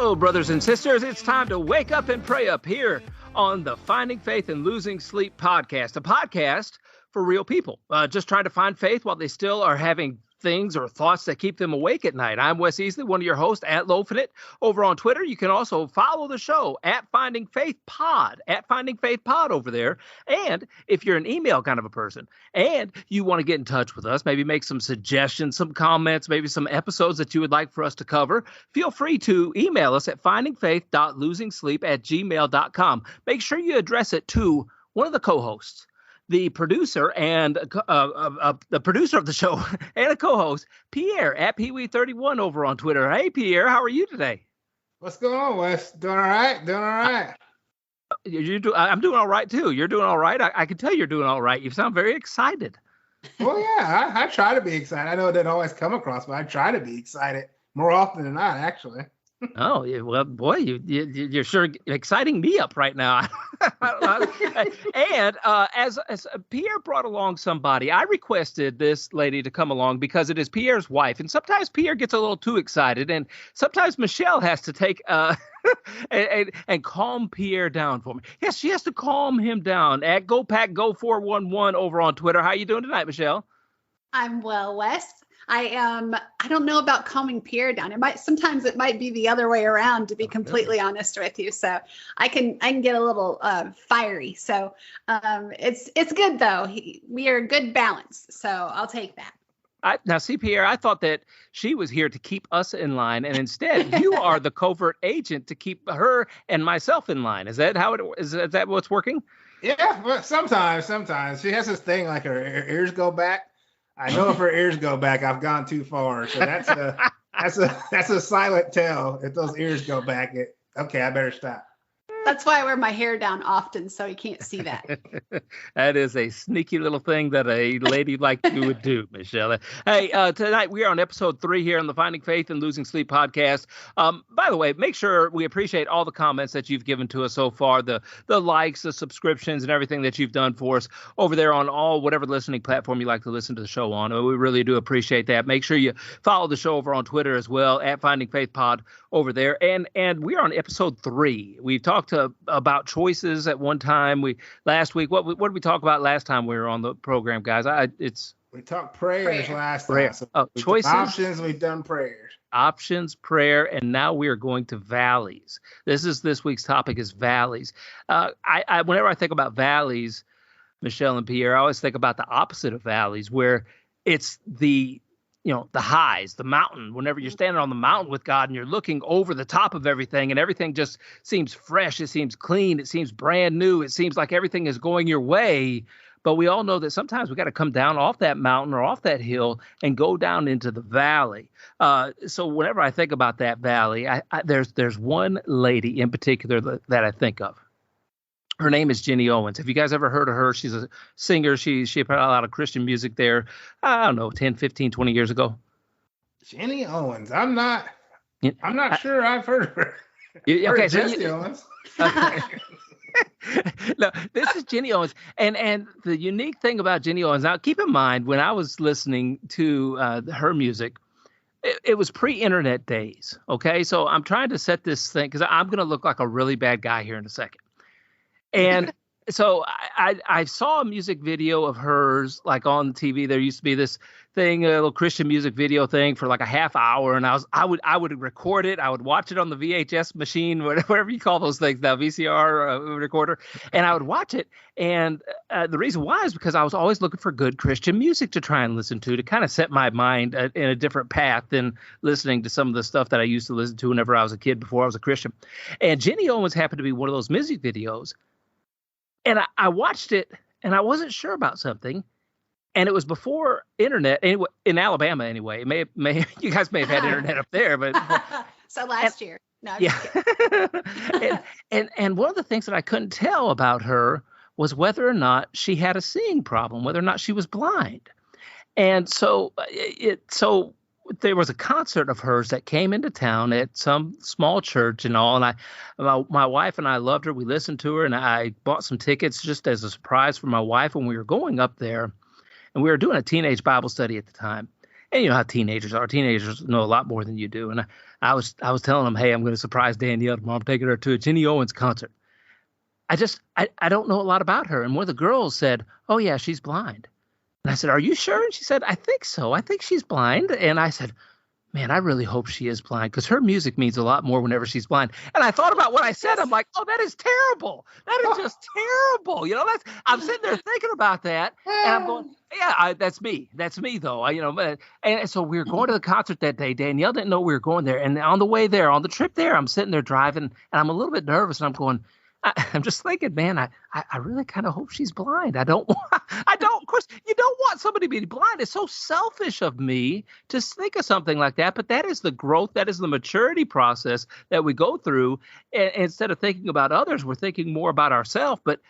Hello, brothers and sisters. It's time to wake up and pray up here on the Finding Faith and Losing Sleep podcast, a podcast for real people, just trying to find faith while they still are having things or thoughts that keep them awake at night. I'm Wes Easley, one of your hosts at Lofinit over on Twitter. You can also follow the show at Finding Faith Pod, over there. And if you're an email kind of a person and you want to get in touch with us, maybe make some suggestions, some comments, maybe some episodes that you would like for us to cover, feel free to email us at findingfaith.losingsleep@gmail.com. Make sure you address it to one of the co-hosts, the producer and the producer of the show and a co-host, Pierre at Peewee31 over on Twitter. Hey, Pierre, how are you today? What's going on, Wes? Doing all right? I'm doing all right, too. You're doing all right? I can tell you're doing all right. You sound very excited. Well, yeah, I try to be excited. I know it doesn't always come across, but I try to be excited more often than not, actually. Oh, yeah, well, boy, you're sure exciting me up right now. And as Pierre brought along somebody, I requested this lady to come along because it is Pierre's wife. And sometimes Pierre gets a little too excited. And sometimes Michelle has to take and calm Pierre down for me. Yes, she has to calm him down at GoPackGo411 over on Twitter. How you doing tonight, Michelle? I'm well, Wes. I don't know about calming Pierre down. Sometimes it might be the other way around, to be completely honest with you. So I can get a little fiery. So it's good though. We are a good balance. So I'll take that. Now, see, Pierre, I thought that she was here to keep us in line, and instead you are the covert agent to keep her and myself in line. Is that how is that what's working? Yeah, but sometimes she has this thing like her ears go back. I know if her ears go back, I've gone too far. So that's a silent tell. If those ears go back, okay, I better stop. That's why I wear my hair down often, so you can't see that. That is a sneaky little thing that a lady like you would do, Michelle. Hey, tonight we are on episode 3 here on the Finding Faith and Losing Sleep podcast. By the way, make sure we appreciate all the comments that you've given to us so far, the likes, the subscriptions, and everything that you've done for us over there on whatever listening platform you like to listen to the show on. We really do appreciate that. Make sure you follow the show over on Twitter as well at Finding Faith Pod over there. And we're on episode 3. We've talked about choices at one time. Last week, what did we talk about last time we were on the program, guys? We talked prayers last time. So choices, options. We've done prayers. Options, prayer, and now we are going to valleys. This week's topic is valleys. Whenever I think about valleys, Michelle and Pierre, I always think about the opposite of valleys, where it's the highs, the mountain, whenever you're standing on the mountain with God and you're looking over the top of everything and everything just seems fresh. It seems clean. It seems brand new. It seems like everything is going your way. But we all know that sometimes we got to come down off that mountain or off that hill and go down into the valley. So whenever I think about that valley, there's one lady in particular that I think of. Her name is Jenny Owens. Have you guys ever heard of her? She's a singer. She put out a lot of Christian music there, I don't know, 10, 15, 20 years ago. Jenny Owens. I'm not sure I've heard of her. Okay, Jenny Owens. Okay. No, this is Jenny Owens. And the unique thing about Jenny Owens, now keep in mind, when I was listening to her music, it was pre-internet days. Okay, so I'm trying to set this thing because I'm going to look like a really bad guy here in a second. And so I saw a music video of hers like on TV. There used to be this thing, a little Christian music video thing for like a half hour. And I would record it. I would watch it on the VHS machine, whatever you call those things now, VCR recorder. And I would watch it. And the reason why is because I was always looking for good Christian music to try and listen to kind of set my mind in a different path than listening to some of the stuff that I used to listen to whenever I was a kid before I was a Christian. And Jenny Owens happened to be one of those music videos. And I watched it, and I wasn't sure about something, and it was before internet. Anyway, in Alabama, anyway. You guys may have had internet up there, but so last year, no. Yeah. and one of the things that I couldn't tell about her was whether or not she had a seeing problem, whether or not she was blind, and so there was a concert of hers that came into town at some small church and all. And my wife and I loved her. We listened to her, and I bought some tickets just as a surprise for my wife when we were going up there. And we were doing a teenage Bible study at the time. And you know how teenagers are. Teenagers know a lot more than you do. And I was telling them, hey, I'm going to surprise Danielle tomorrow. I'm taking her to a Jenny Owens concert. I don't know a lot about her. And one of the girls said, oh yeah, she's blind. And I said, are you sure? And she said, I think so. I think she's blind. And I said, man, I really hope she is blind because her music means a lot more whenever she's blind. And I thought about what I said. I'm like, oh, that is terrible. That is just terrible. I'm sitting there thinking about that, and I'm going, yeah, that's me. That's me, though. And so we were going to the concert that day. Danielle didn't know we were going there, and on the way there, on the trip there, I'm sitting there driving, and I'm a little bit nervous, and I'm going. I'm just thinking, man, I really kind of hope she's blind. I don't, of course, you don't want somebody to be blind. It's so selfish of me to think of something like that. But that is the growth, that is the maturity process that we go through. And instead of thinking about others, we're thinking more about ourselves. But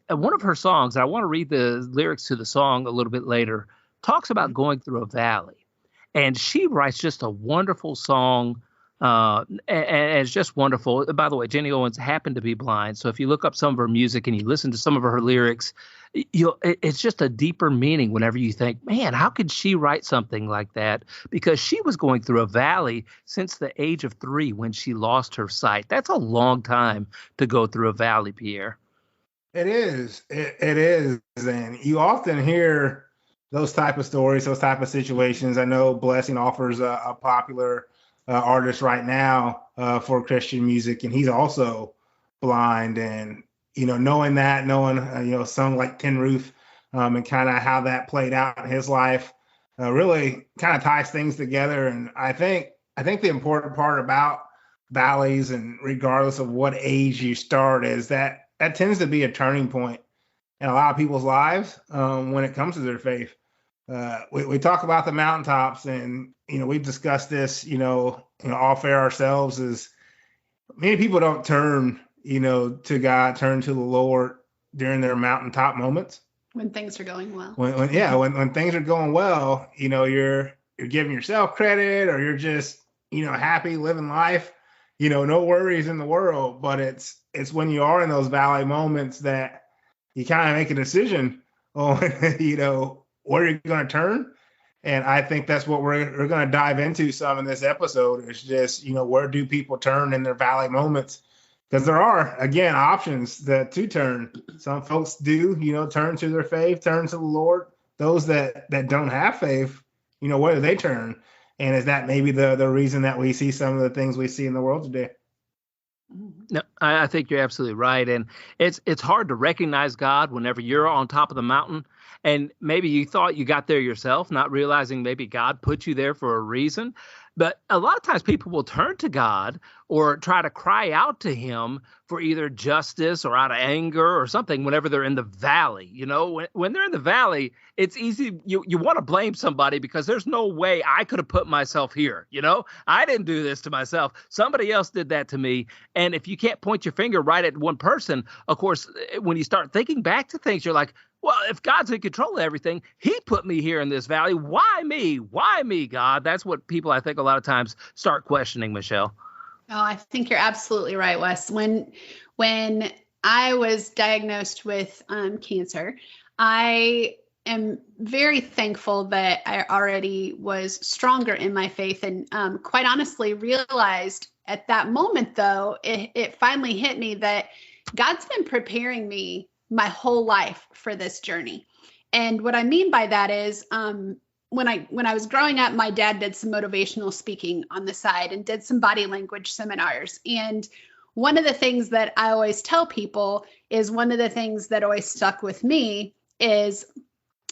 one of her songs, I want to read the lyrics to the song a little bit later, talks about going through a valley. And she writes just a wonderful song. And it's just wonderful. By the way, Jenny Owens happened to be blind. So if you look up some of her music and you listen to some of her lyrics, it's just a deeper meaning whenever you think, man, how could she write something like that? Because she was going through a valley since the age of 3 when she lost her sight. That's a long time to go through a valley, Pierre. It is. It is. And you often hear those type of stories, those type of situations. I know Blessing offers a popular artist right now for Christian music, and he's also blind. And knowing a song like Tin Roof and kind of how that played out in his life really kind of ties things together. And I think the important part about valleys, and regardless of what age you start, is that tends to be a turning point in a lot of people's lives when it comes to their faith. We talk about the mountaintops, and we've discussed this off air ourselves. Is many people don't turn to God, turn to the Lord during their mountaintop moments when things are going well. When things are going well, you're giving yourself credit, or you're just happy living life, no worries in the world. But it's when you are in those valley moments that you kind of make a decision on where you're going to turn. And I think that's what we're going to dive into some in this episode. It's just, where do people turn in their valley moments? Because there are, again, options to turn. Some folks do, turn to their faith, turn to the Lord. Those that don't have faith, where do they turn? And is that maybe the reason that we see some of the things we see in the world today? No, I think you're absolutely right. And it's hard to recognize God whenever you're on top of the mountain. And maybe you thought you got there yourself, not realizing maybe God put you there for a reason. But a lot of times people will turn to God or try to cry out to him for either justice or out of anger or something whenever they're in the valley. When they're in the valley, it's easy. You want to blame somebody because there's no way I could have put myself here. I didn't do this to myself. Somebody else did that to me. And if you can't point your finger right at one person, of course, when you start thinking back to things, you're like, well, if God's in control of everything, he put me here in this valley. Why me? Why me, God? That's what people, I think, a lot of times start questioning, Michelle. Oh, I think you're absolutely right, Wes. When I was diagnosed with cancer, I am very thankful that I already was stronger in my faith, and quite honestly realized at that moment, though, it finally hit me that God's been preparing me my whole life for this journey. And what I mean by that is when I was growing up, my dad did some motivational speaking on the side and did some body language seminars. And one of the things that I always tell people is one of the things that always stuck with me is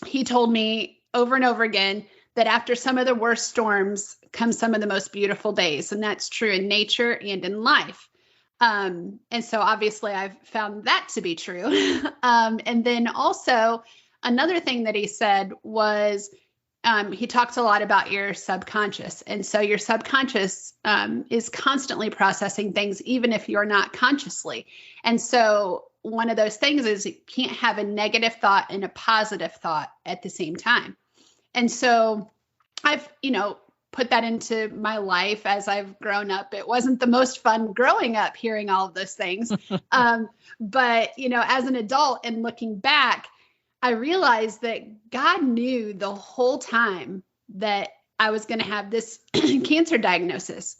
he told me over and over again that after some of the worst storms come some of the most beautiful days. And that's true in nature and in life. And so obviously I've found that to be true. And then also another thing that he said was, he talked a lot about your subconscious. And so your subconscious, is constantly processing things, even if you're not consciously. And so one of those things is you can't have a negative thought and a positive thought at the same time. And so I've, put that into my life as I've grown up. It wasn't the most fun growing up hearing all of those things. But, as an adult and looking back, I realized that God knew the whole time that I was going to have this cancer diagnosis.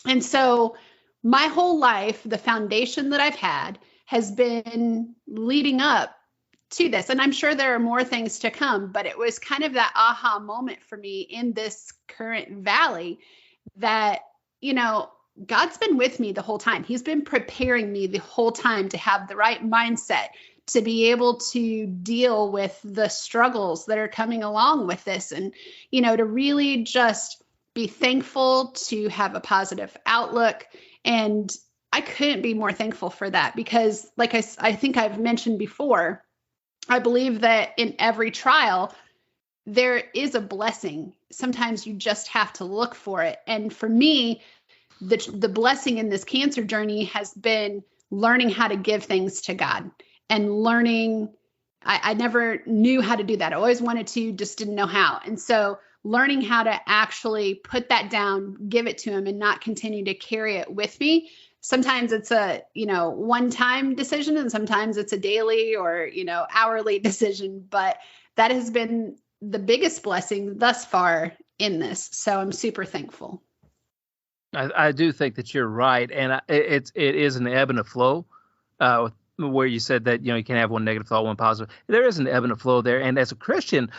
And so my whole life, the foundation that I've had has been leading up to this. And I'm sure there are more things to come, but it was kind of that aha moment for me in this current valley that, you know, God's been with me the whole time. He's been preparing me the whole time to have the right mindset, to be able to deal with the struggles that are coming along with this, and, you know, to really just be thankful, to have a positive outlook. And I couldn't be more thankful for that because, like I think I've mentioned before, I believe that in every trial, there is a blessing. Sometimes you just have to look for it. And for me, the blessing in this cancer journey has been learning how to give things to God and learning. I never knew how to do that. I always wanted to, just didn't know how. And so learning how to actually put that down, give it to him, and not continue to carry it with me. Sometimes it's a, you know, one-time decision, and sometimes it's a daily or, you know, hourly decision. But that has been the biggest blessing thus far in this. So I'm super thankful. I do think that you're right, and it is an ebb and a flow. Where you said that, you know, you can have one negative thought, one positive. There is an ebb and a flow there, and as a Christian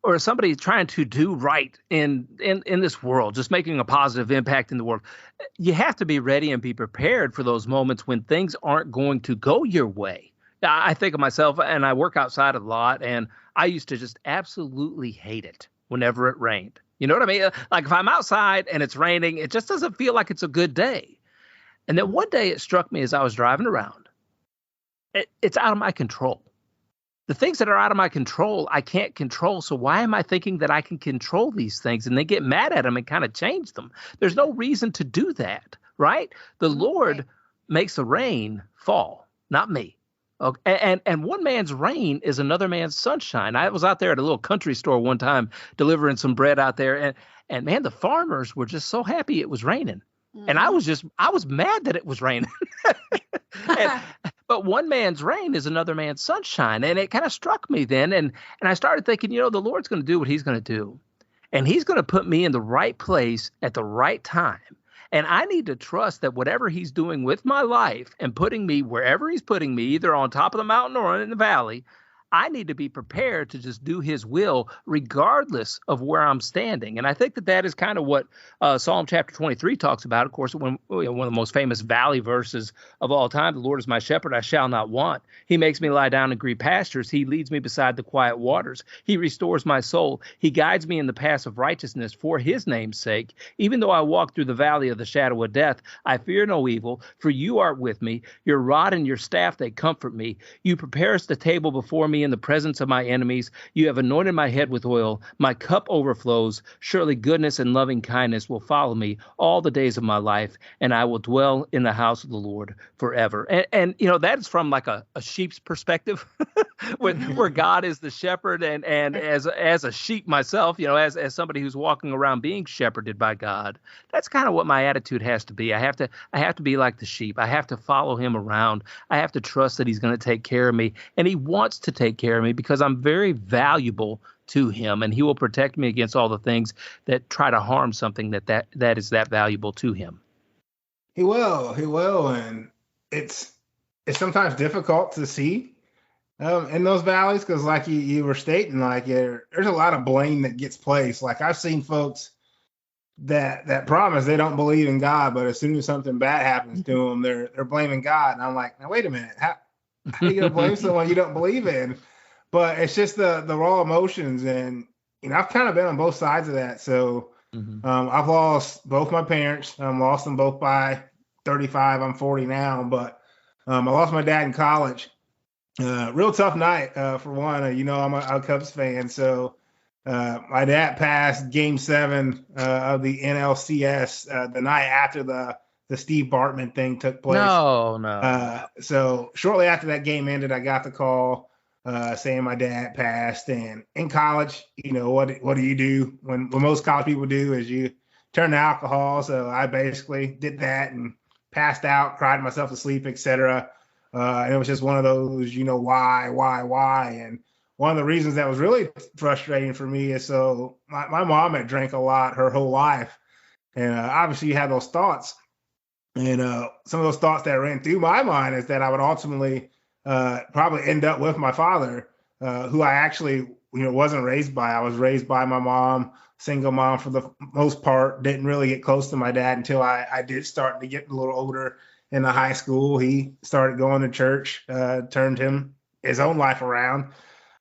or somebody trying to do right in this world, just making a positive impact in the world, you have to be ready and be prepared for those moments when things aren't going to go your way. I think of myself, and I work outside a lot, and I used to just absolutely hate it whenever it rained. You know what I mean? Like if I'm outside and it's raining, it just doesn't feel like it's a good day. And then one day it struck me as I was driving around. It's out of my control. The things that are out of my control, I can't control. So why am I thinking that I can control these things and then get mad at them and kind of change them? There's no reason to do that, right? The Lord makes the rain fall, not me. Okay. And one man's rain is another man's sunshine. I was out there at a little country store one time delivering some bread out there, and man, the farmers were just so happy it was raining. Mm-hmm. And I was mad that it was raining. But one man's rain is another man's sunshine. And it kind of struck me then. And I started thinking, you know, the Lord's going to do what he's going to do. And he's going to put me in the right place at the right time. And I need to trust that whatever he's doing with my life and putting me wherever he's putting me, either on top of the mountain or in the valley, I need to be prepared to just do his will regardless of where I'm standing. And I think that is kind of what Psalm chapter 23 talks about. Of course, one of the most famous valley verses of all time, the Lord is my shepherd, I shall not want. He makes me lie down in green pastures. He leads me beside the quiet waters. He restores my soul. He guides me in the paths of righteousness for his name's sake. Even though I walk through the valley of the shadow of death, I fear no evil, for you are with me. Your rod and your staff, they comfort me. You prepare us the table before me in the presence of my enemies. You have anointed my head with oil. My cup overflows. Surely goodness and loving kindness will follow me all the days of my life, and I will dwell in the house of the Lord forever. And you know, that is from like a sheep's perspective, where God is the shepherd, and as a sheep myself, you know, as somebody who's walking around being shepherded by God, that's kind of what my attitude has to be. I have to be like the sheep. I have to follow him around. I have to trust that he's going to take care of me, and he wants to take care of me because I'm very valuable to him, and he will protect me against all the things that try to harm something that is that valuable to him. He will, and it's sometimes difficult to see in those valleys because, like you were stating, like there's a lot of blame that gets placed. Like I've seen folks that promise they don't believe in God, but as soon as something bad happens to them, they're blaming God, and I'm like, now wait a minute, how are you gonna blame someone you don't believe in? But it's just the raw emotions, and you know I've kind of been on both sides of that. So I've lost both my parents. Lost them both by 35. I'm 40 now, but I lost my dad in college. Real tough night for one. You know I'm a Cubs fan, so my dad passed Game 7 of the NLCS the night after the Steve Bartman thing took place. No. So shortly after that game ended, I got the call saying my dad passed. And in college, you know, what do you do when most college people do is you turn to alcohol. So I basically did that and passed out, cried myself to sleep, etc. And it was just one of those, you know, why? And one of the reasons that was really frustrating for me is so my mom had drank a lot her whole life. And obviously you have those thoughts. And some of those thoughts that ran through my mind is that I would ultimately probably end up with my father, who I actually, wasn't raised by. I was raised by my mom, single mom for the most part. Didn't really get close to my dad until I did start to get a little older in the high school. He started going to church, turned his own life around.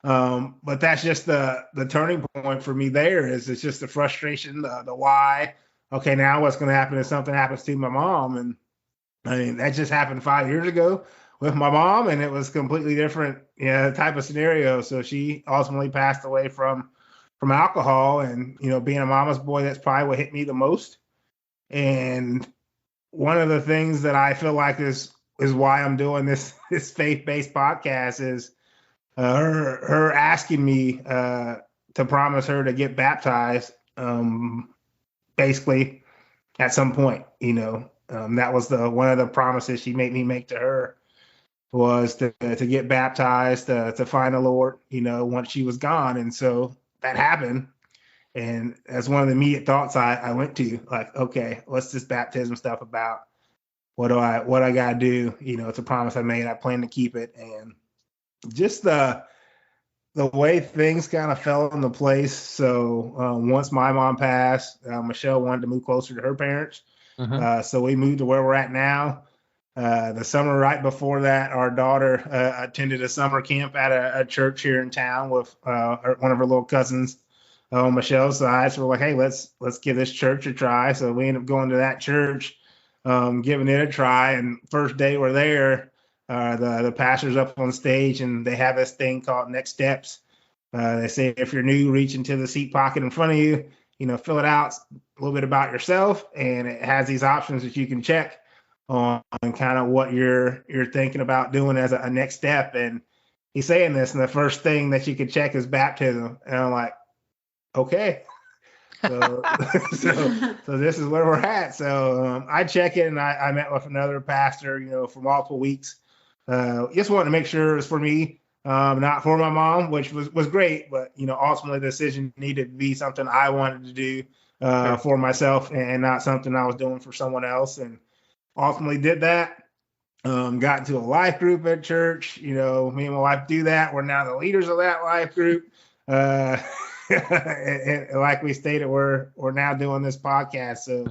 But that's just the turning point for me there is it's just the frustration, the why. Okay, now what's going to happen if something happens to my mom? And I mean, that just happened 5 years ago with my mom, and it was completely different, type of scenario. So she ultimately passed away from alcohol, and being a mama's boy, that's probably what hit me the most. And one of the things that I feel like is why I'm doing this faith-based podcast is her asking me to promise her to get baptized, basically at some point. That was one of the promises she made me make to her, was to get baptized, to find the Lord, once she was gone. And so that happened. And that's one of the immediate thoughts I went to, like, okay, what's this baptism stuff about? What I got to do? It's a promise I made. I plan to keep it. And just the way things kind of fell into place. So once my mom passed, Michelle wanted to move closer to her parents. So we moved to where we're at now. The summer right before that, our daughter attended a summer camp at a church here in town with one of her little cousins on Michelle's side. So we're like, hey, let's give this church a try. So we ended up going to that church, giving it a try. And first day we're there, the pastor's up on stage, and they have this thing called Next Steps. They say if you're new, reach into the seat pocket in front of you, fill it out, a little bit about yourself, and it has these options that you can check on kind of what you're thinking about doing as a next step. And he's saying this, and the first thing that you could check is baptism. And I'm like, okay. So this is where we're at. So I check it, and I met with another pastor, for multiple weeks. Just wanted to make sure it was for me, not for my mom, which was great. But, ultimately the decision needed to be something I wanted to do for myself, and not something I was doing for someone else. And ultimately did that. Got into a life group at church. Me and my wife do that. We're now the leaders of that life group. And like we stated, we're now doing this podcast. So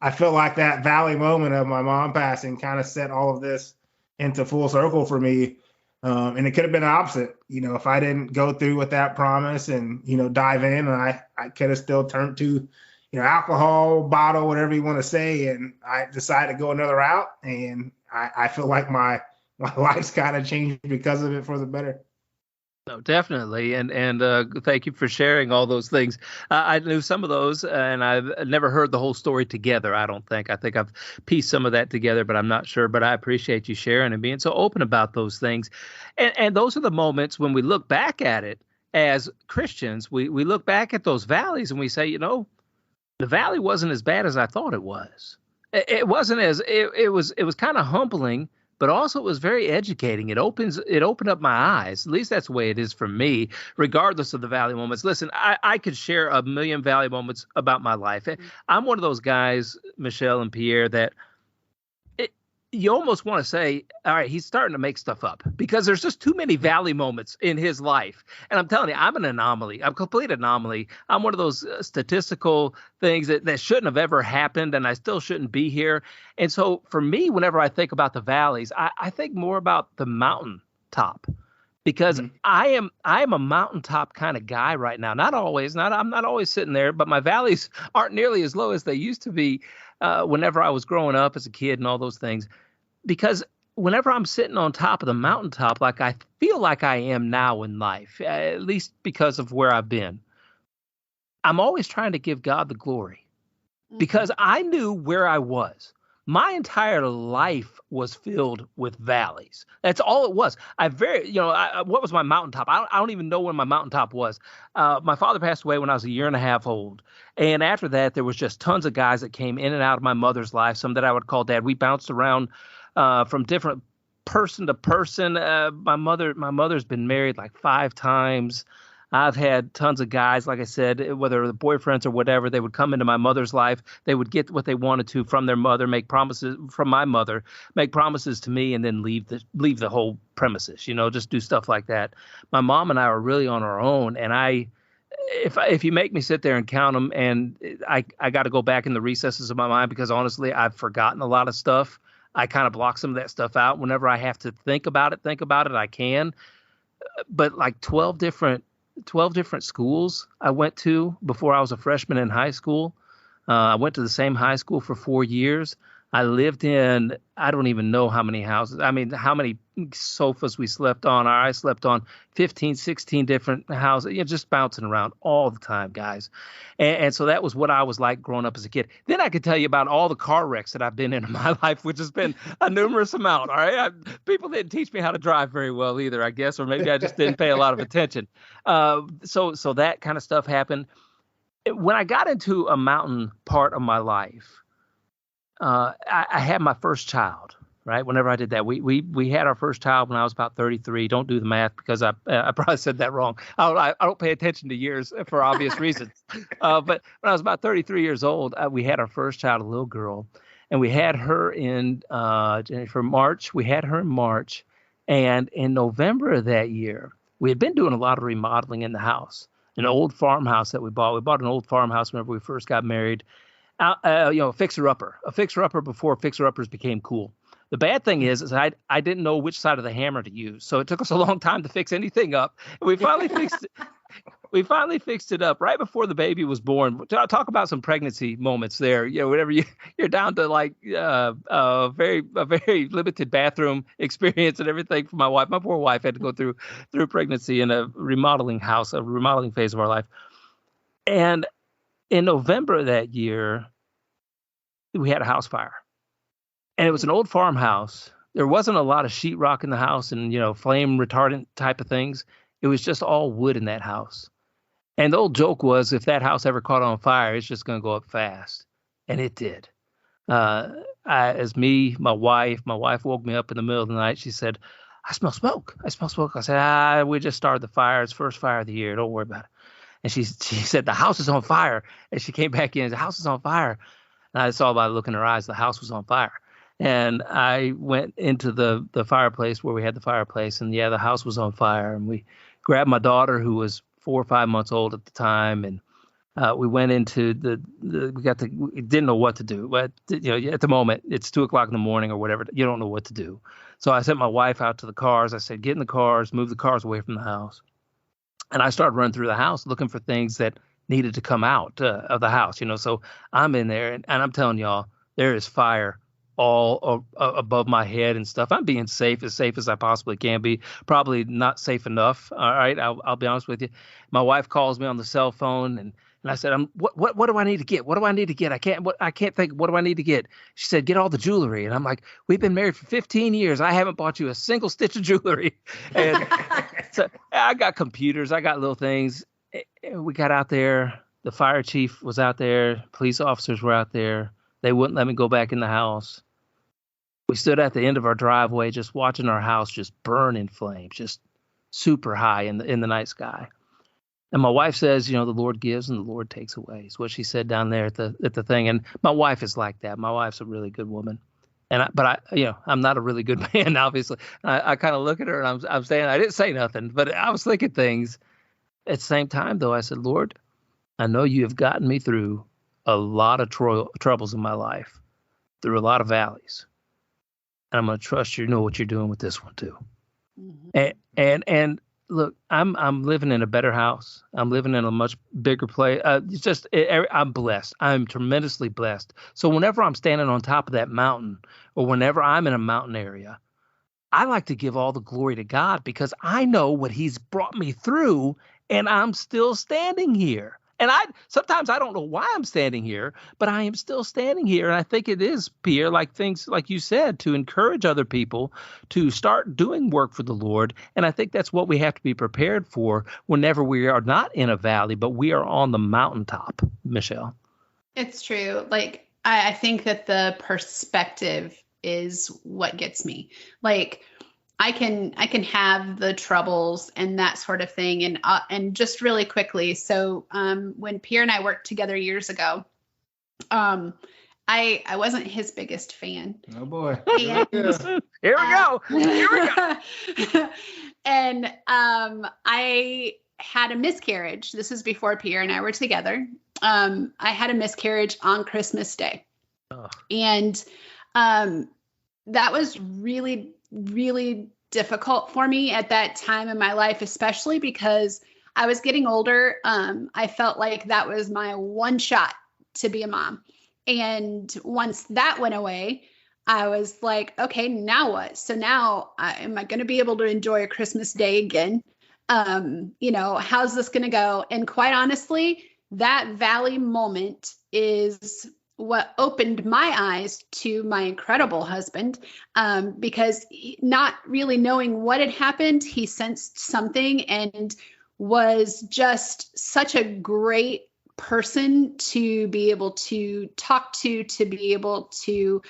I feel like that valley moment of my mom passing kind of set all of this into full circle for me. And it could have been the opposite. If I didn't go through with that promise and, dive in, and I could have still turned to, alcohol, bottle, whatever you want to say. And I decided to go another route. And I feel like my life's kind of changed because of it for the better. No, definitely. And thank you for sharing all those things. I knew some of those, and I've never heard the whole story together, I don't think. I think I've pieced some of that together, but I'm not sure. But I appreciate you sharing and being so open about those things. And those are the moments when we look back at it as Christians, we look back at those valleys and we say, the valley wasn't as bad as I thought it was. It wasn't it was kind of humbling, but also it was very educating. It opened up my eyes. At least that's the way it is for me, regardless of the valley moments. Listen, I could share a million valley moments about my life. I'm one of those guys, Michelle and Pierre, that you almost want to say, all right, he's starting to make stuff up, because there's just too many valley moments in his life. And I'm telling you, I'm an anomaly. I'm a complete anomaly. I'm one of those statistical things that shouldn't have ever happened, and I still shouldn't be here. And so for me, whenever I think about the valleys, I think more about the mountaintop, because I am a mountaintop kind of guy right now. Not always, I'm not always sitting there, but my valleys aren't nearly as low as they used to be whenever I was growing up as a kid and all those things. Because whenever I'm sitting on top of the mountaintop, like I feel like I am now in life, at least because of where I've been, I'm always trying to give God the glory, because I knew where I was. My entire life was filled with valleys. That's all it was. What was my mountaintop? I don't even know when my mountaintop was. My father passed away when I was a year and a half old. And after that, there was just tons of guys that came in and out of my mother's life, some that I would call dad. We bounced around from different person to person. My mother's been married like 5 times. I've had tons of guys, like I said, whether the boyfriends or whatever, they would come into my mother's life. They would get what they wanted to from their mother, make promises from my mother, make promises to me, and then leave the whole premises. Just do stuff like that. My mom and I were really on our own, and if you make me sit there and count them, and I got to go back in the recesses of my mind because honestly, I've forgotten a lot of stuff. I kind of block some of that stuff out. Whenever I have to think about it, I can. But like 12 different schools I went to before I was a freshman in high school. I went to the same high school for 4 years. I lived in, I don't even know how many houses. I mean, how many sofas we slept on. I slept on 15, 16 different houses, just bouncing around all the time, guys. And so that was what I was like growing up as a kid. Then I could tell you about all the car wrecks that I've been in my life, which has been a numerous amount. All right. People didn't teach me how to drive very well either, I guess, or maybe I just didn't pay a lot of attention. So that kind of stuff happened. When I got into a mountain part of my life, I had my first child, right? Whenever I did that, we had our first child when I was about 33. Don't do the math because I probably said that wrong. I don't pay attention to years for obvious reasons. But when I was about 33 years old, we had our first child, a little girl, and we had her in March. We had her in March, and in November of that year, we had been doing a lot of remodeling in the house, an old farmhouse that we bought. We bought an old farmhouse whenever we first got married. A fixer-upper before fixer-uppers became cool. The bad thing is I didn't know which side of the hammer to use, so it took us a long time to fix anything up. And we finally fixed it. We finally fixed it up right before the baby was born. Talk about some pregnancy moments there. Whenever you're down to like a very limited bathroom experience and everything for my wife. My poor wife had to go through pregnancy in a remodeling phase of our life. And in November of that year, we had a house fire. And it was an old farmhouse. There wasn't a lot of sheetrock in the house and, flame retardant type of things. It was just all wood in that house. And the old joke was if that house ever caught on fire, it's just going to go up fast. And it did. My wife woke me up in the middle of the night. She said, I smell smoke. I said, we just started the fire. It's first fire of the year. Don't worry about it. And she said, the house is on fire. And she came back in, the house is on fire. And I saw by the look in her eyes, the house was on fire. And I went into the fireplace where we had the fireplace. And the house was on fire. And we grabbed my daughter, who was 4 or 5 months old at the time. And we went into we didn't know what to do. But, at the moment, it's 2:00 in the morning or whatever. You don't know what to do. So I sent my wife out to the cars. I said, get in the cars, move the cars away from the house. And I started running through the house looking for things that needed to come out of the house, So I'm in there and I'm telling y'all, there is fire all above my head and stuff. I'm being safe as I possibly can be. Probably not safe enough. All right, I'll be honest with you. My wife calls me on the cell phone and I said, what do I need to get? What do I need to get? I can't think. What do I need to get? She said, get all the jewelry. And I'm like, we've been married for 15 years. I haven't bought you a single stitch of jewelry. And so I got computers. I got little things. We got out there. The fire chief was out there. Police officers were out there. They wouldn't let me go back in the house. We stood at the end of our driveway, just watching our house just burn in flames, just super high in the night sky. And my wife says, the Lord gives and the Lord takes away. Is what she said down there at the thing. And my wife is like that. My wife's a really good woman. But I'm not a really good man, obviously. I kind of look at her and I'm saying, I didn't say nothing, but I was thinking things. At the same time, though, I said, Lord, I know you have gotten me through a lot of troubles in my life, through a lot of valleys. And I'm going to trust you know what you're doing with this one, too. Mm-hmm. And look, I'm living in a better house. I'm living in a much bigger place. I'm blessed. I'm tremendously blessed. So whenever I'm standing on top of that mountain or whenever I'm in a mountain area, I like to give all the glory to God because I know what he's brought me through and I'm still standing here. And sometimes I don't know why I'm standing here, but I am still standing here. And I think it is, Pierre, like things like you said, to encourage other people to start doing work for the Lord. And I think that's what we have to be prepared for whenever we are not in a valley, but we are on the mountaintop, Michelle. It's true. Like, I think that the perspective is what gets me. Like, I can have the troubles and that sort of thing. And just really quickly. So, when Pierre and I worked together years ago, I wasn't his biggest fan. Oh boy. And, Here we go. Here we go. And I had a miscarriage. This is before Pierre and I were together. I had a miscarriage on Christmas Day. Oh. And that was really, really difficult for me at that time in my life, especially because I was getting older. I felt like that was my one shot to be a mom. And once that went away, I was like, okay, now what? So now am I going to be able to enjoy a Christmas Day again? How's this going to go? And quite honestly, that valley moment is what opened my eyes to my incredible husband, because not really knowing what had happened, he sensed something and was just such a great person to be able to talk to be able to,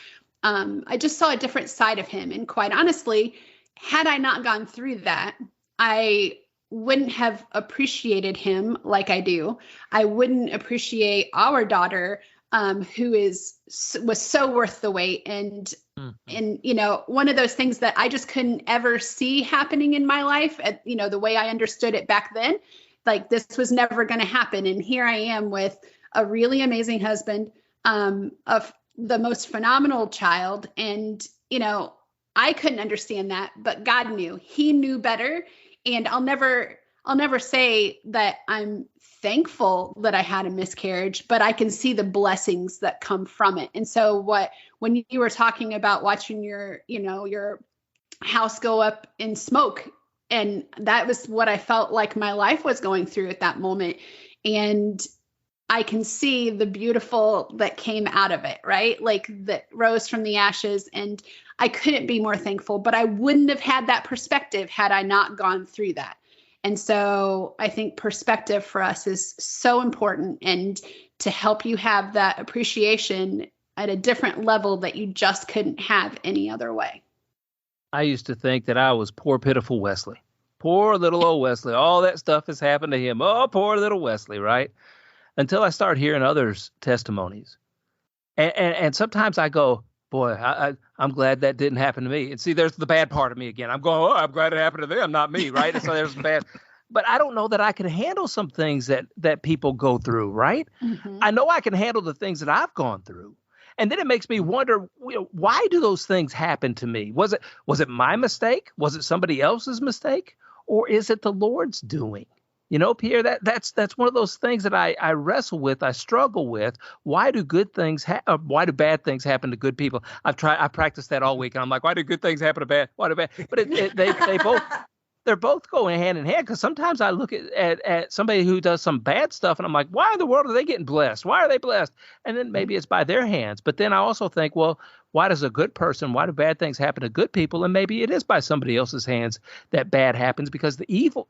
I just saw a different side of him. And quite honestly, had I not gone through that, I wouldn't have appreciated him like I do. I wouldn't appreciate our daughter, who was so worth the wait. And one of those things that I just couldn't ever see happening in my life at, the way I understood it back then, like this was never going to happen. And here I am with a really amazing husband, of the most phenomenal child. And, I couldn't understand that, but God knew. He knew better. And I'll never say that I'm thankful that I had a miscarriage, but I can see the blessings that come from it. And so when you were talking about watching your house go up in smoke, and that was what I felt like my life was going through at that moment. And I can see the beautiful that came out of it, right? Like that rose from the ashes. And I couldn't be more thankful, but I wouldn't have had that perspective had I not gone through that. And so I think perspective for us is so important, and to help you have that appreciation at a different level that you just couldn't have any other way. I used to think that I was poor, pitiful Wesley. Poor little old Wesley. All that stuff has happened to him. Oh, poor little Wesley, right? Until I start hearing others' testimonies. And sometimes I go, boy, I'm glad that didn't happen to me. And see, there's the bad part of me again. I'm going, I'm glad it happened to them, not me, right? And so there's bad. But I don't know that I can handle some things that people go through, right? Mm-hmm. I know I can handle the things that I've gone through. And then it makes me wonder, why do those things happen to me? Was it my mistake? Was it somebody else's mistake? Or is it the Lord's doing? Pierre, that's one of those things that I wrestle with, I struggle with. Why do good things why do bad things happen to good people? I practiced that all week, and I'm like, why do good things happen to bad? Why do bad? But they're both going hand in hand, because sometimes I look at somebody who does some bad stuff and I'm like, why in the world are they getting blessed? Why are they blessed? And then maybe it's by their hands. But then I also think, well, why do bad things happen to good people? And maybe it is by somebody else's hands that bad happens, because the evil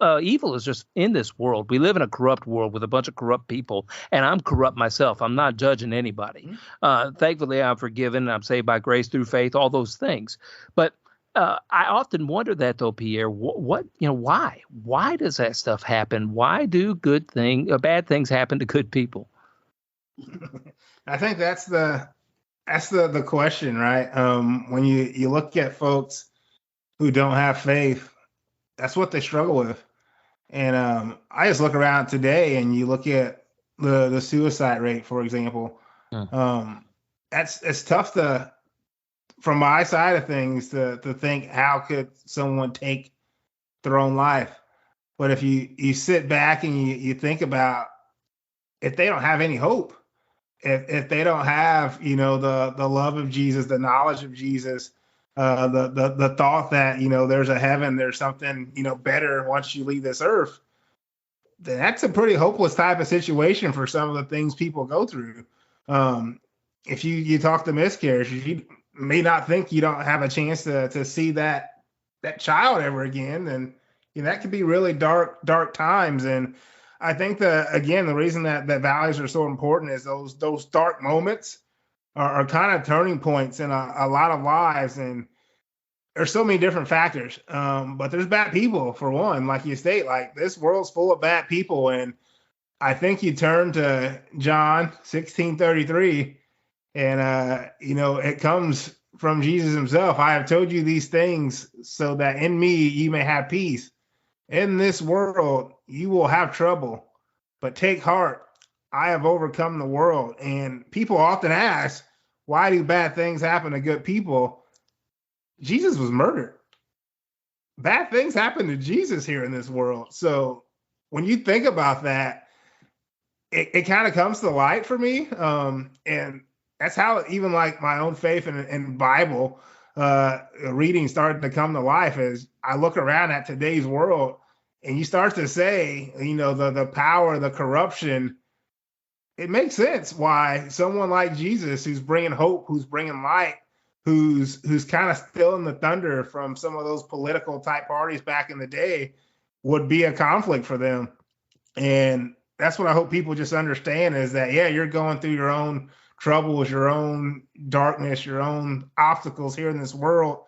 is just in this world. We live in a corrupt world with a bunch of corrupt people, and I'm corrupt myself. I'm not judging anybody. Thankfully, I'm forgiven. I'm saved by grace through faith, all those things. But I often wonder that, though, Pierre, why? Why does that stuff happen? Why do bad things happen to good people? I think that's the question, right? When you look at folks who don't have faith, that's what they struggle with. And I just look around today, and you look at the suicide rate, for example. It's tough to, from my side of things, to think, how could someone take their own life? But if you sit back and you think about, if they don't have any hope, if they don't have, the love of Jesus, the knowledge of Jesus, the thought that, there's a heaven, there's something, better once you leave this earth, then that's a pretty hopeless type of situation for some of the things people go through. If you talk to miscarriages, you may not think you don't have a chance to see that child ever again. And that could be really dark times. And I think the reason that valleys are so important is those dark moments are kind of turning points in a lot of lives. And there's so many different factors. But there's bad people for one, like you state, like this world's full of bad people. And I think you turn to John 16:33 and, it comes from Jesus himself. I have told you these things so that in me you may have peace. In this world, you will have trouble, but take heart. I have overcome the world. And people often ask, why do bad things happen to good people? Jesus was murdered. Bad things happen to Jesus here in this world. So when you think about that, it kind of comes to light for me. And that's how even like my own faith and Bible reading started to come to life as I look around at today's world and you start to say, the power, the corruption. It makes sense why someone like Jesus, who's bringing hope, who's bringing light, who's kind of stilling the thunder from some of those political type parties back in the day, would be a conflict for them. And that's what I hope people just understand is that, yeah, you're going through your own troubles, your own darkness, your own obstacles here in this world.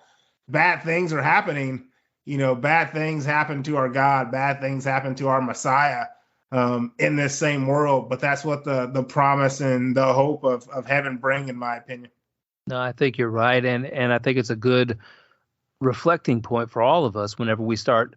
Bad things are happening. Bad things happen to our God. Bad things happen to our Messiah in this same world. But that's what the promise and the hope of heaven bring, in my opinion. No, I think you're right. And I think it's a good reflecting point for all of us whenever we start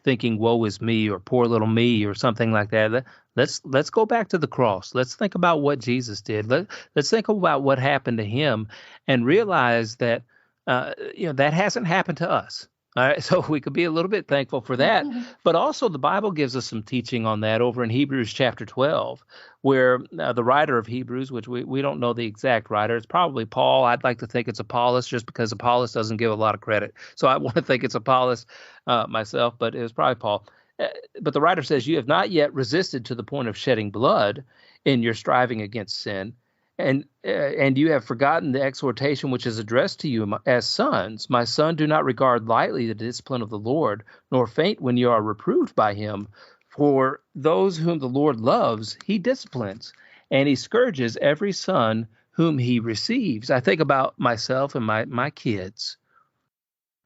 thinking, woe is me or poor little me or something like that. Let's go back to the cross. Let's think about what Jesus did. Let's think about what happened to him and realize that, that hasn't happened to us. All right, so we could be a little bit thankful for that. But also the Bible gives us some teaching on that over in Hebrews chapter 12, where the writer of Hebrews, which we don't know the exact writer, it's probably Paul. I'd like to think it's Apollos just because Apollos doesn't give a lot of credit. So I want to think it's Apollos myself, but it was probably Paul. But the writer says, you have not yet resisted to the point of shedding blood in your striving against sin. And you have forgotten the exhortation which is addressed to you as sons. My son, do not regard lightly the discipline of the Lord, nor faint when you are reproved by him. For those whom the Lord loves, he disciplines, and he scourges every son whom he receives. I think about myself and my kids.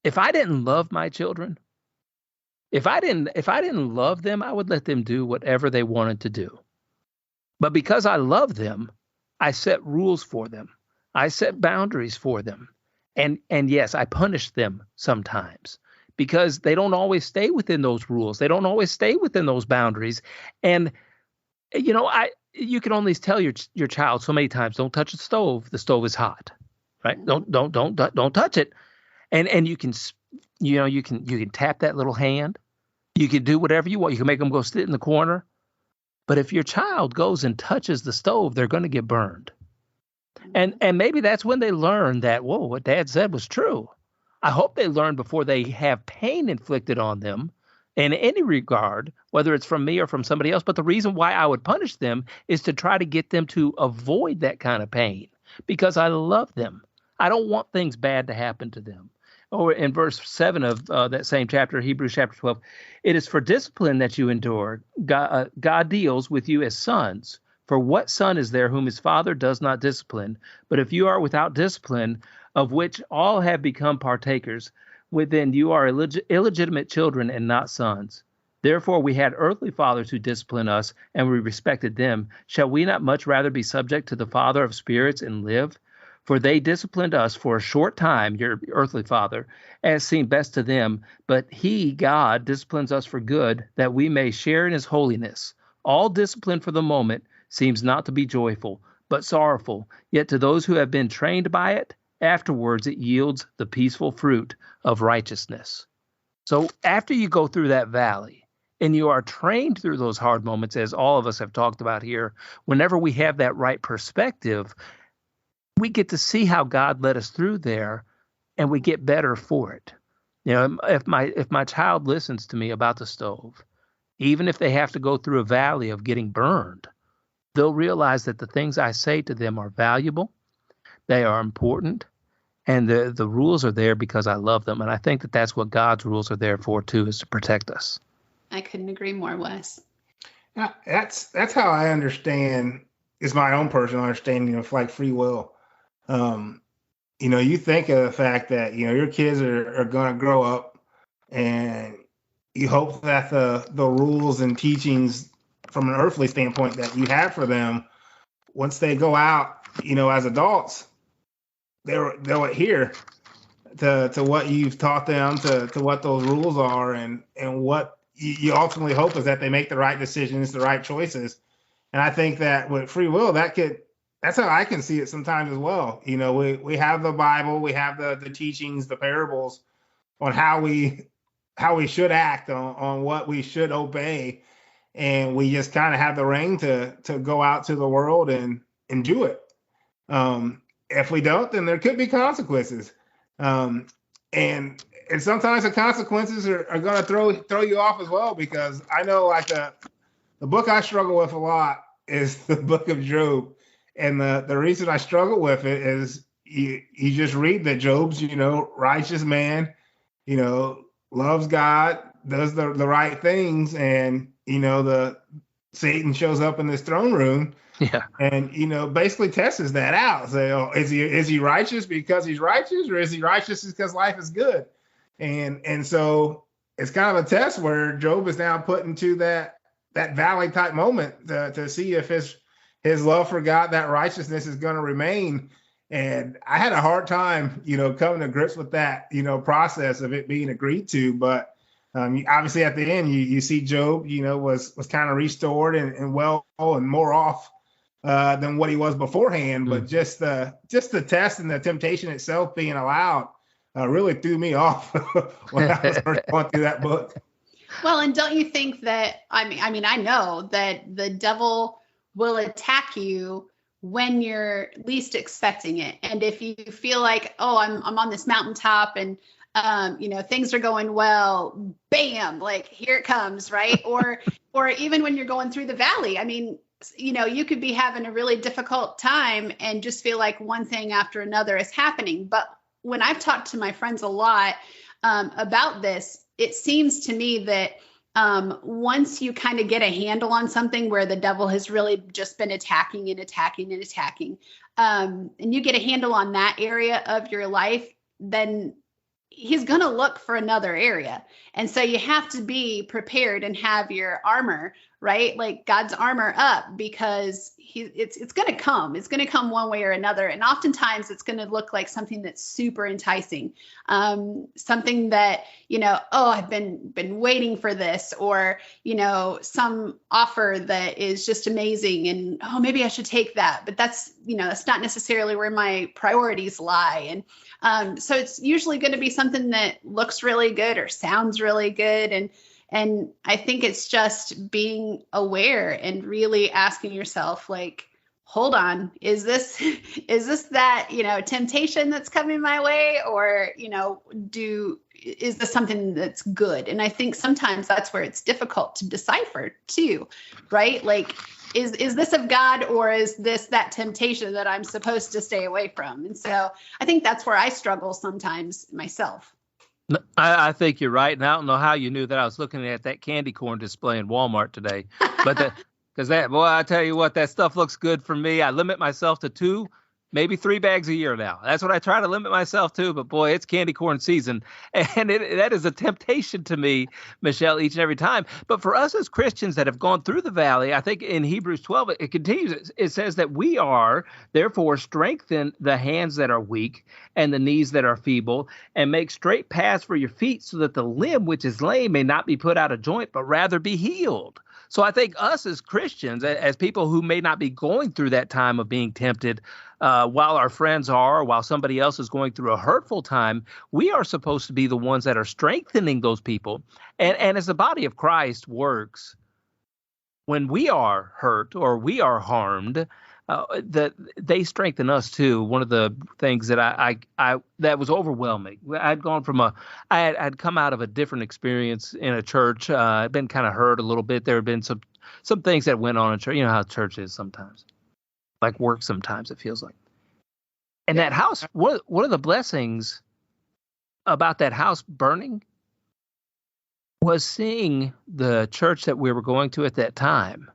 If I didn't love my children, if I didn't love them, I would let them do whatever they wanted to do. But because I love them, I set rules for them. I set boundaries for them. And yes, I punish them sometimes because they don't always stay within those rules. They don't always stay within those boundaries. And, you can only tell your child so many times, don't touch the stove. The stove is hot, right? Don't touch it. And you can, you can tap that little hand. You can do whatever you want. You can make them go sit in the corner. But if your child goes and touches the stove, they're going to get burned. And maybe that's when they learn that, whoa, what Dad said was true. I hope they learn before they have pain inflicted on them in any regard, whether it's from me or from somebody else. But the reason why I would punish them is to try to get them to avoid that kind of pain because I love them. I don't want things bad to happen to them. Or in verse 7 of that same chapter, Hebrews chapter 12, it is for discipline that you endure. God deals with you as sons. For what son is there whom his father does not discipline? But if you are without discipline, of which all have become partakers, then you are illegitimate children and not sons. Therefore we had earthly fathers who disciplined us, and we respected them. Shall we not much rather be subject to the Father of spirits and live? For they disciplined us for a short time, your earthly father, as seemed best to them. But he, God, disciplines us for good, that we may share in his holiness. All discipline for the moment seems not to be joyful, but sorrowful. Yet to those who have been trained by it, afterwards it yields the peaceful fruit of righteousness. So after you go through that valley, and you are trained through those hard moments, as all of us have talked about here, whenever we have that right perspective, we get to see how God led us through there, and we get better for it. If my child listens to me about the stove, even if they have to go through a valley of getting burned, they'll realize that the things I say to them are valuable, they are important, and the rules are there because I love them. And I think that that's what God's rules are there for too, is to protect us. I couldn't agree more, Wes. That's how I understand, is my own personal understanding of like free will. you think of the fact that, your kids are going to grow up, and you hope that the rules and teachings from an earthly standpoint that you have for them, once they go out, as adults, they'll adhere to what you've taught them, to what those rules are, and what you ultimately hope is that they make the right decisions, the right choices. And I think that with free will, that's how I can see it sometimes as well. We have the Bible, we have the teachings, the parables on how we should act, on what we should obey, and we just kind of have the reign to go out to the world and do it. If we don't, then there could be consequences. And sometimes the consequences are going to throw you off as well, because I know, like, the book I struggle with a lot is the book of Job. And the reason I struggle with it is you just read that Job's, righteous man, loves God, does the right things. And, the Satan shows up in this throne room. Yeah. And, basically tests that out. Say, oh, is he righteous because he's righteous, or is he righteous because life is good? And so it's kind of a test where Job is now put into that valley type moment to see if his love for God, that righteousness, is going to remain. And I had a hard time, coming to grips with that, process of it being agreed to. But obviously at the end, you see Job, was kind of restored and well and more off than what he was beforehand. But just the test and the temptation itself being allowed really threw me off when I was first going through that book. Well, and don't you think that, I mean, I know that the devil will attack you when you're least expecting it. And if you feel like, oh, I'm on this mountaintop and things are going well, bam, like here it comes, right? or even when you're going through the valley, I mean, you could be having a really difficult time and just feel like one thing after another is happening. But when I've talked to my friends a lot about this, it seems to me that once you kind of get a handle on something where the devil has really just been attacking and attacking and attacking, and you get a handle on that area of your life, then he's going to look for another area. And so you have to be prepared and have your armor, right? Like God's armor up, because it's going to come. It's going to come one way or another. And oftentimes it's going to look like something that's super enticing. Something that, oh, I've been waiting for this, or, some offer that is just amazing. And, oh, maybe I should take that. But that's not necessarily where my priorities lie. And so it's usually going to be something that looks really good or sounds really good. And I think it's just being aware and really asking yourself, like, hold on, is this that, temptation that's coming my way, or, is this something that's good? And I think sometimes that's where it's difficult to decipher too, right? Like, is this of God, or is this that temptation that I'm supposed to stay away from? And so I think that's where I struggle sometimes myself. I think you're right. And I don't know how you knew that I was looking at that candy corn display in Walmart today. But because I tell you what, that stuff looks good for me. I limit myself to 2, maybe 3 bags a year now. That's what I try to limit myself to. But boy, it's candy corn season. And that is a temptation to me, Michelle, each and every time. But for us as Christians that have gone through the valley, I think in Hebrews 12, it continues. It says that we are, therefore, strengthen the hands that are weak and the knees that are feeble, and make straight paths for your feet, so that the limb which is lame may not be put out of joint, but rather be healed. So I think us as Christians, as people who may not be going through that time of being tempted, while our friends are, or while somebody else is going through a hurtful time, we are supposed to be the ones that are strengthening those people. And as the body of Christ works, when we are hurt or we are harmed, that they strengthen us too. One of the things that I that was overwhelming. I'd gone from I'd come out of a different experience in a church. I'd been kind of hurt a little bit. There had been some things that went on in church. You know how church is sometimes, like work sometimes it feels like. And that house, one of the blessings about that house burning was seeing the church that we were going to at that time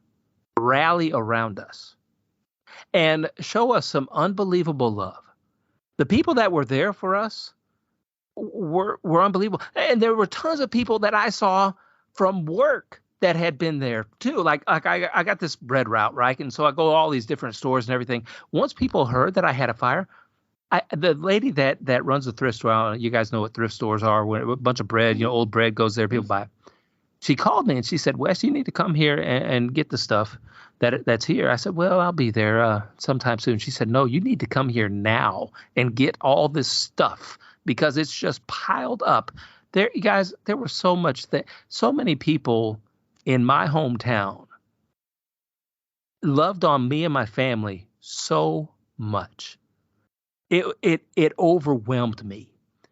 rally around us and show us some unbelievable love. The people that were there for us were unbelievable. And there were tons of people that I saw from work that had been there too. Like I got this bread route, right? And so I go to all these different stores and everything. Once people heard that I had a fire, the lady that runs the thrift store, you guys know what thrift stores are, when a bunch of bread, old bread goes there, people buy it. She called me and she said, Wes, you need to come here and get the stuff that's here. I said, well, I'll be there sometime soon. She said, no, you need to come here now and get all this stuff because it's just piled up. There, you guys, there were so many people in my hometown loved on me and my family so much. It overwhelmed me.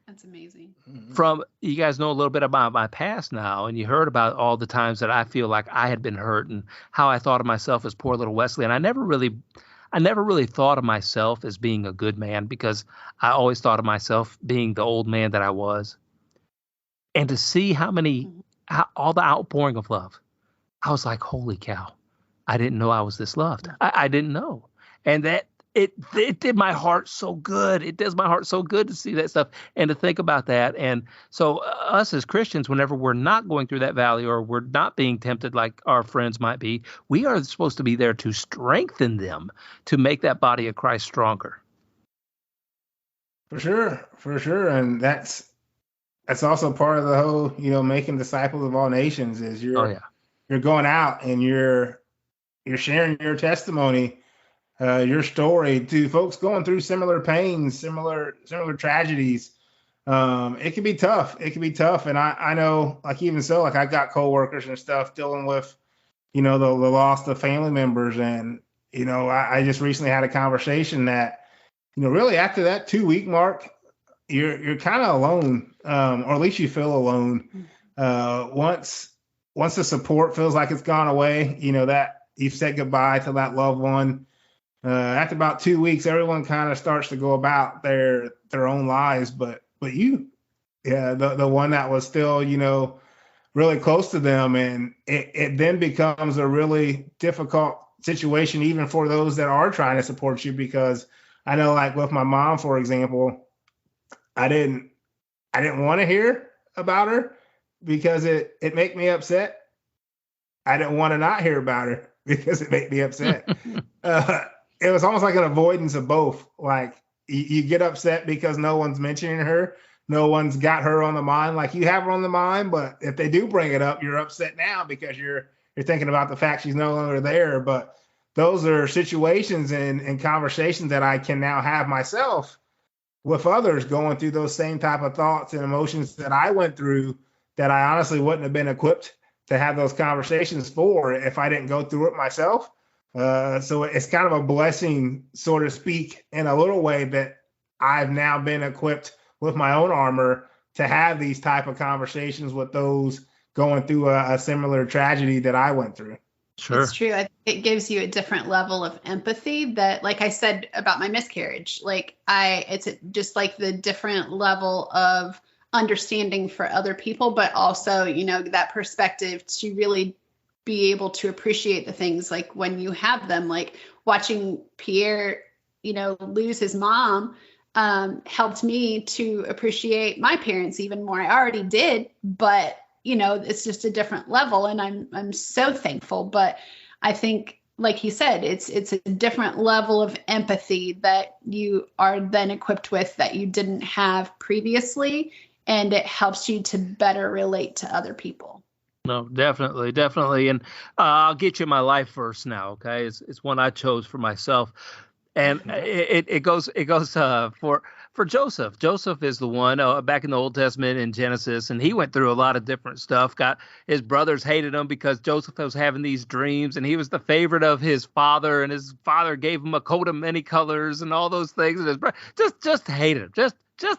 That's amazing. From, you guys know a little bit about my past now, and you heard about all the times that I feel like I had been hurt and how I thought of myself as poor little Wesley. And I never really thought of myself as being a good man because I always thought of myself being the old man that I was. And to see all the outpouring of love, I was like, holy cow, I didn't know I was this loved. I didn't know. And that it did my heart so good. It does my heart so good to see that stuff and to think about that. And so us as Christians, whenever we're not going through that valley or we're not being tempted like our friends might be, we are supposed to be there to strengthen them, to make that body of Christ stronger. For sure. And that's also part of the whole, making disciples of all nations is you're going out and you're sharing your testimony, your story to folks going through similar pains, similar tragedies. It can be tough. And I know, like, even so, like, I've got coworkers and stuff dealing with, the loss of family members. And, I just recently had a conversation that, really after that 2-week mark, you're kind of alone, or at least you feel alone. Once the support feels like it's gone away, that you've said goodbye to that loved one. After about 2 weeks, everyone kind of starts to go about their own lives, but the one that was still, really close to them, and it then becomes a really difficult situation, even for those that are trying to support you, because I know, like with my mom, for example, I didn't want to hear about her because it made me upset. I didn't want to not hear about her because it made me upset. It was almost like an avoidance of both. Like you get upset because no one's mentioning her. No one's got her on the mind. Like, you have her on the mind, but if they do bring it up, you're upset now because you're thinking about the fact she's no longer there. But those are situations and conversations that I can now have myself with others going through those same type of thoughts and emotions that I went through, that I honestly wouldn't have been equipped to have those conversations for if I didn't go through it myself. So it's kind of a blessing, so to speak, in a little way, that I've now been equipped with my own armor to have these type of conversations with those going through a similar tragedy that I went through. Sure. It's true. It gives you a different level of empathy that, like I said about my miscarriage, it's just like the different level of understanding for other people, but also, that perspective to really be able to appreciate the things like when you have them, like watching Pierre, lose his mom, helped me to appreciate my parents even more. I already did, but it's just a different level, and I'm so thankful. But I think, like he said, it's a different level of empathy that you are then equipped with that you didn't have previously, and it helps you to better relate to other people. No, definitely. And I'll get you my life verse now. Okay. It's one I chose for myself. And it goes for Joseph. Joseph is the one back in the Old Testament in Genesis, and he went through a lot of different stuff. Got his brothers hated him because Joseph was having these dreams, and he was the favorite of his father, and his father gave him a coat of many colors and all those things, and his brother just hated him, just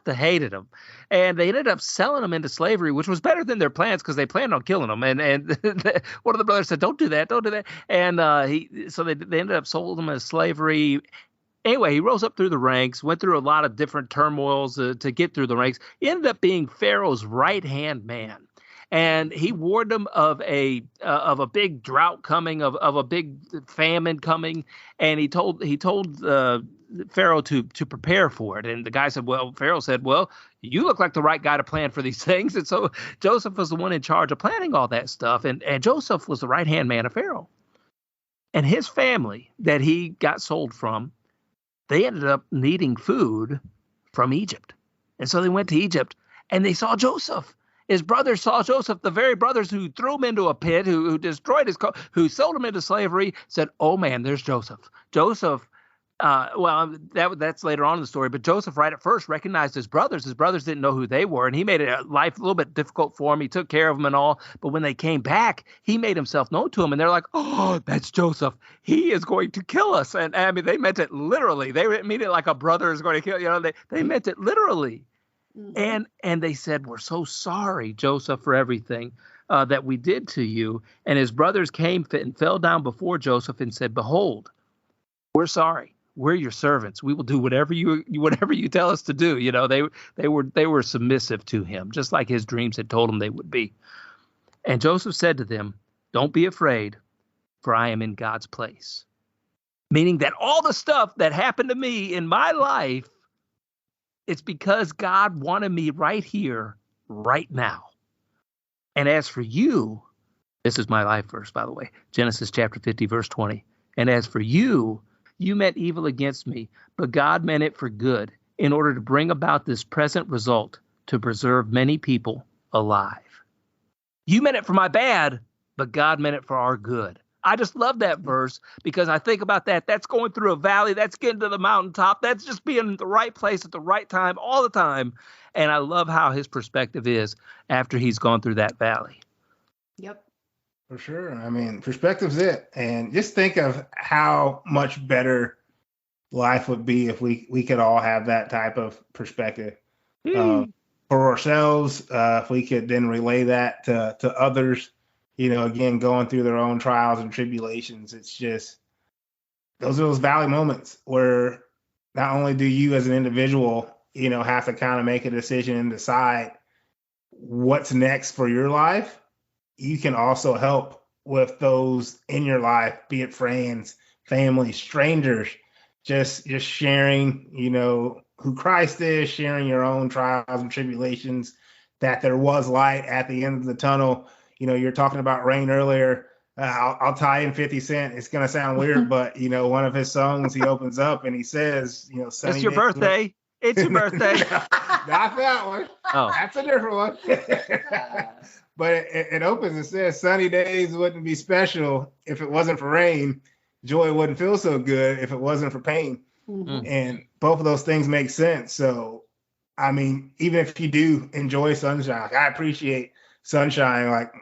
hated him. And they ended up selling him into slavery, which was better than their plans because they planned on killing him. And one of the brothers said, don't do that. And they ended up sold him as slavery. Anyway, he rose up through the ranks, went through a lot of different turmoils to get through the ranks. He ended up being Pharaoh's right-hand man. And he warned them of a big drought coming, of a big famine coming. And he told Pharaoh to prepare for it. And the guy said, well, Pharaoh said, well, you look like the right guy to plan for these things. And so Joseph was the one in charge of planning all that stuff. And Joseph was the right-hand man of Pharaoh. And his family that he got sold from, they ended up needing food from Egypt. And so they went to Egypt and they saw Joseph. His brothers saw Joseph, the very brothers who threw him into a pit, who destroyed who sold him into slavery, said, oh man, there's Joseph. Joseph, that's later on in the story, but Joseph right at first recognized his brothers. His brothers didn't know who they were, and he made life a little bit difficult for him. He took care of them and all, but when they came back, he made himself known to them, and they're like, oh, that's Joseph. He is going to kill us. And I mean, they meant it literally. They didn't mean it like a brother is going to kill, they meant it literally. Mm-hmm. And they said, we're so sorry, Joseph, for everything that we did to you. And his brothers came and fell down before Joseph and said, behold, we're sorry. We're your servants. We will do whatever you tell us to do. They were submissive to him, just like his dreams had told him they would be. And Joseph said to them, don't be afraid, for I am in God's place. Meaning that all the stuff that happened to me in my life, it's because God wanted me right here, right now. And as for you, this is my life verse, by the way, Genesis chapter 50, verse 20. And as for you, you meant evil against me, but God meant it for good, in order to bring about this present result, to preserve many people alive. You meant it for my bad, but God meant it for our good. I just love that verse because I think about that. That's going through a valley. That's getting to the mountaintop. That's just being in the right place at the right time all the time. And I love how his perspective is after he's gone through that valley. Yep. For sure. I mean, perspective's it. And just think of how much better life would be if we could all have that type of perspective for ourselves. If we could then relay that to others. Again, going through their own trials and tribulations, it's just those are those valley moments where not only do you as an individual, have to kind of make a decision and decide what's next for your life, you can also help with those in your life, be it friends, family, strangers, just sharing, who Christ is, sharing your own trials and tribulations, that there was light at the end of the tunnel. You're talking about rain earlier. I'll tie in 50 Cent. It's going to sound weird, but, one of his songs, he opens up and he says, it's your birthday. It's your birthday. Not that one. Oh, that's a different one. But it opens and says, sunny days wouldn't be special if it wasn't for rain. Joy wouldn't feel so good if it wasn't for pain. Mm-hmm. And both of those things make sense. So, I mean, even if you do enjoy sunshine, I appreciate sunshine. Like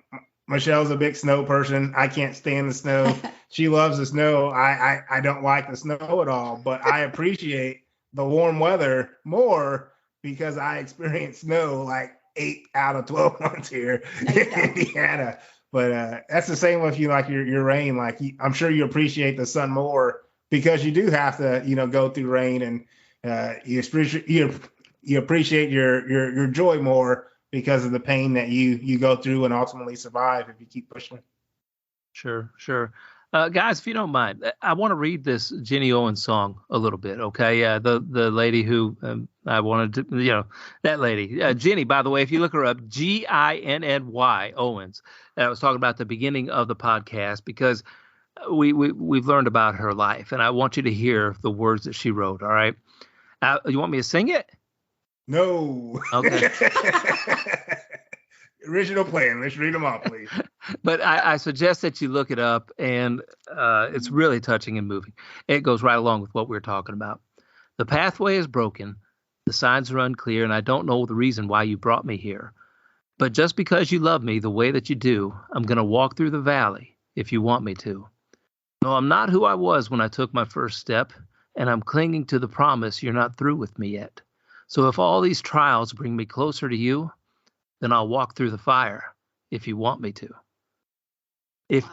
Michelle's a big snow person. I can't stand the snow. She loves the snow. I don't like the snow at all, but I appreciate the warm weather more because I experience snow like 8 out of 12 months here in Indiana. But that's the same with you, like your rain. Like I'm sure you appreciate the sun more because you do have to, go through rain, and you appreciate your joy more because of the pain that you go through and ultimately survive if you keep pushing. Sure. Guys, if you don't mind, I want to read this Jenny Owens song a little bit, okay? The lady who I wanted to, that lady. Jenny, by the way, if you look her up, Ginny Owens. I was talking about the beginning of the podcast because we've learned about her life, and I want you to hear the words that she wrote, all right? You want me to sing it? No. Okay. Original plan. Let's read them off, please. But I suggest that you look it up, and it's really touching and moving. It goes right along with what we're talking about. The pathway is broken. The signs are unclear, and I don't know the reason why you brought me here. But just because you love me the way that you do, I'm going to walk through the valley if you want me to. No, I'm not who I was when I took my first step, and I'm clinging to the promise you're not through with me yet. So if all these trials bring me closer to you, then I'll walk through the fire if you want me to. It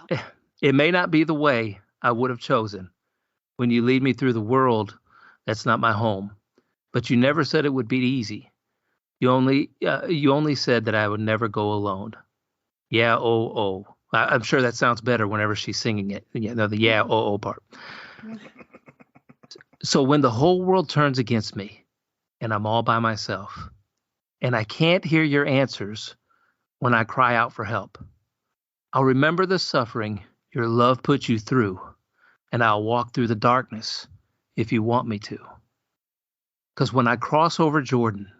may not be the way I would have chosen. When you lead me through the world, that's not my home. But you never said it would be easy. You only said that I would never go alone. Yeah, oh. I'm sure that sounds better whenever she's singing it. The yeah, oh part. So when the whole world turns against me and I'm all by myself and I can't hear your answers when I cry out for help, I'll remember the suffering your love puts you through, and I'll walk through the darkness if you want me to. Because when I cross over Jordan,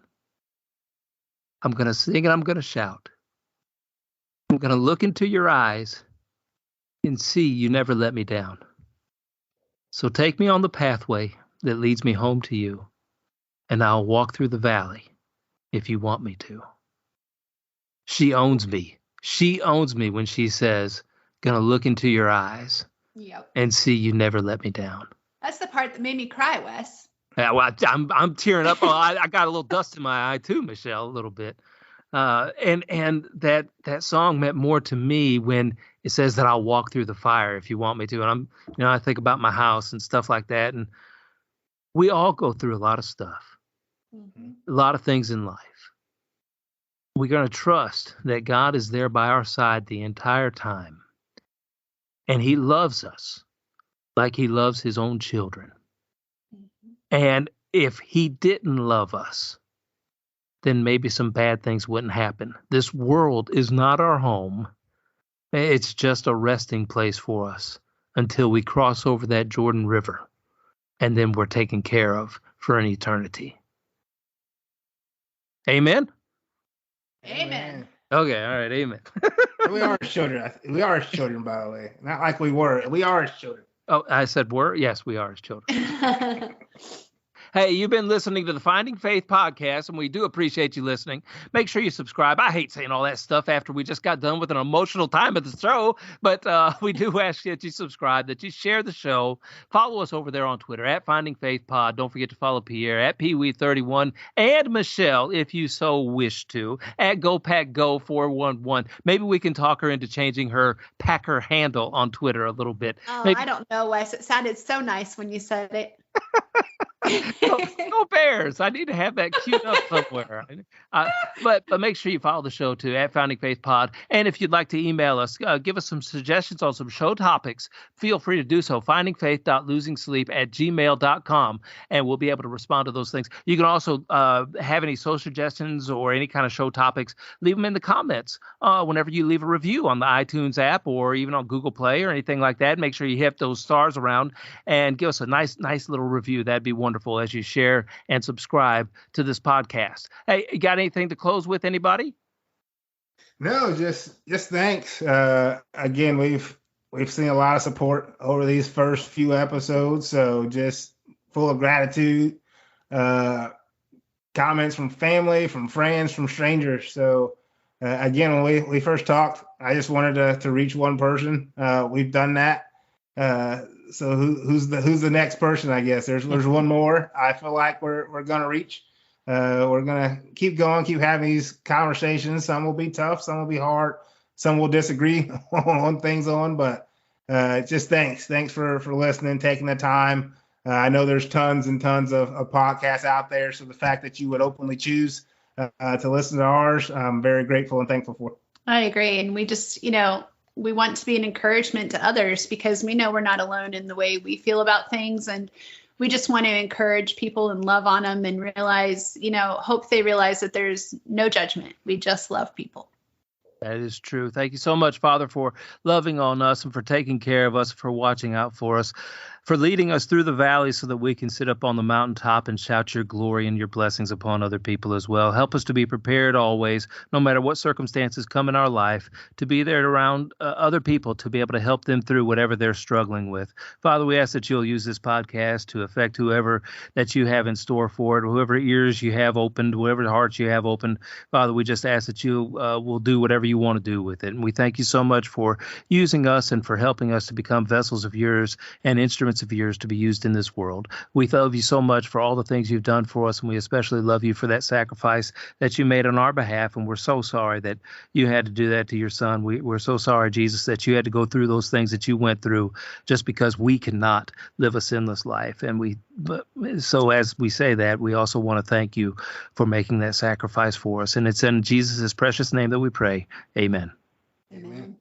I'm going to sing and I'm going to shout. I'm going to look into your eyes and see you never let me down. So take me on the pathway that leads me home to you, and I'll walk through the valley if you want me to. She owns me. She owns me when she says, gonna look into your eyes and see you never let me down. That's the part that made me cry, Wes. Yeah, well, I'm tearing up. Oh, I got a little dust in my eye too, Michelle, a little bit. And that song meant more to me when it says that I'll walk through the fire if you want me to. And I think about my house and stuff like that. And we all go through a lot of stuff, a lot of things in life. We're going to trust that God is there by our side the entire time. And he loves us like he loves his own children. And if he didn't love us, then maybe some bad things wouldn't happen. This world is not our home. It's just a resting place for us until we cross over that Jordan River, and then we're taken care of for an eternity. Amen? Amen. Okay, all right, amen. We are his children. We are his children, by the way. Not like we were. We are his children. Oh, I said were? Yes, we are his children. Hey, you've been listening to the Finding Faith podcast, and we do appreciate you listening. Make sure you subscribe. I hate saying all that stuff after we just got done with an emotional time of the show, but we do ask that you subscribe, that you share the show. Follow us over there on Twitter, at Finding Faith Pod. Don't forget to follow Pierre, at PeeWee31, and Michelle, if you so wish to, at GoPackGo411. Maybe we can talk her into changing her Packer handle on Twitter a little bit. Oh, Maybe. I don't know, Wes. It sounded so nice when you said it. Go Bears. I need to have that queued up somewhere. But make sure you follow the show too, at Founding Faith Pod. And if you'd like to email us, give us some suggestions on some show topics, feel free to do so. findingfaith.losingsleep@gmail.com, and we'll be able to respond to those things. You can also have any show suggestions or any kind of show topics, leave them in the comments whenever you leave a review on the iTunes app or even on Google Play or anything like that. Make sure you hit those stars around and give us a nice little review. That'd be wonderful as you share and subscribe to this podcast. Hey, you got anything to close with, anybody? No, just thanks. Again, we've seen a lot of support over these first few episodes, so just full of gratitude. Comments from family, from friends, from strangers. So again, when we first talked, I just wanted to reach one person. We've done that. So who's the next person? I guess there's one more. I feel like we're gonna reach. We're gonna keep going, keep having these conversations. Some will be tough, some will be hard, some will disagree on things but just thanks for listening, taking the time. I know there's tons and tons of podcasts out there, so the fact that you would openly choose to listen to ours, I'm very grateful and thankful for. I agree, and we just we want to be an encouragement to others because we know we're not alone in the way we feel about things. And we just want to encourage people and love on them and realize, hope they realize that there's no judgment. We just love people. That is true. Thank you so much, Father, for loving on us and for taking care of us, for watching out for us, for leading us through the valley so that we can sit up on the mountaintop and shout your glory and your blessings upon other people as well. Help us to be prepared always, no matter what circumstances come in our life, to be there around other people, to be able to help them through whatever they're struggling with. Father, we ask that you'll use this podcast to affect whoever that you have in store for it, whoever ears you have opened, whoever hearts you have opened. Father, we just ask that you will do whatever you want to do with it. And we thank you so much for using us and for helping us to become vessels of yours and instruments of yours to be used in this world. We love you so much for all the things you've done for us, and we especially love you for that sacrifice that you made on our behalf. And we're so sorry that you had to do that to your son. We're so sorry, Jesus, that you had to go through those things that you went through just because we cannot live a sinless life. And so as we say that, we also want to thank you for making that sacrifice for us. And it's in Jesus' precious name that we pray. Amen. Amen.